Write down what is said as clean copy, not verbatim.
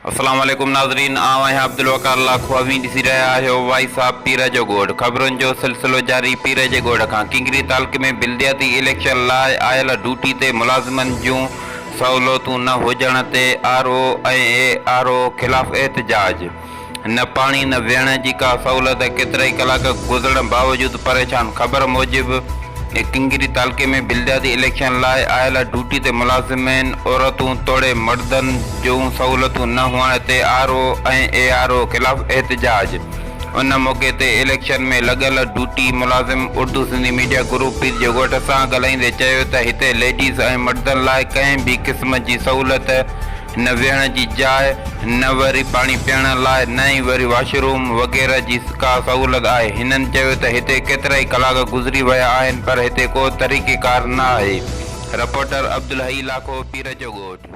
अस्सलाम वालेकुम नाज़रीन, आवां अब्दुल वकार लाखवावी ॾिसी रहिया आहियो वाई साहब पीर जो गोड़। ख़बरुनि जो सिलसिलो जारी पीर जे गोड़ खां। किंगरी तालुक़े में बिल्दियाती इलेक्शन लाइ आयल ड्यूटी ते मुलाज़िमनि जूं सहूलियतूं न हुजण ते आरओ ऐं ARO ख़िलाफ़ एहतिजाज। न पाणी न वेहण जी का सहूलियत, केतिरा ई कलाक गुज़रण बावजूदि परेशान। ख़बर मूजिबि किंगरी तालुक़े में बिल्दियाती इलेक्शन लाइ आयल ड्यूटी ते मुलाज़िमनि औरतूं तोड़े मर्दनि जूं सहूलियतूं न हुअण ते ARO ऐं ARO ख़िलाफ़ एहतिजाज। उन मौक़े ते इलेक्शन में लॻल ड्यूटी मुलाज़िम उर्दू सिंधी मीडिया ग्रुप पीर जे ॻोठ सां ॻाल्हाईंदे चयो त हिते लेडीज़ ऐं मर्दनि लाइ कंहिं बि क़िस्म जी सहूलियत न वेहण जी जाइ, न वरी पाणी पीअण लाइ, न ई वरी वॉशरूम वग़ैरह जी का सहूलियत आहे। हिननि चयो त हिते केतिरा ई कलाक गुज़री विया आहिनि पर हिते को तरीक़ेकार न आहे। रिपोर्टर अब्दुल हई लाखो पीर जो ॻोठ।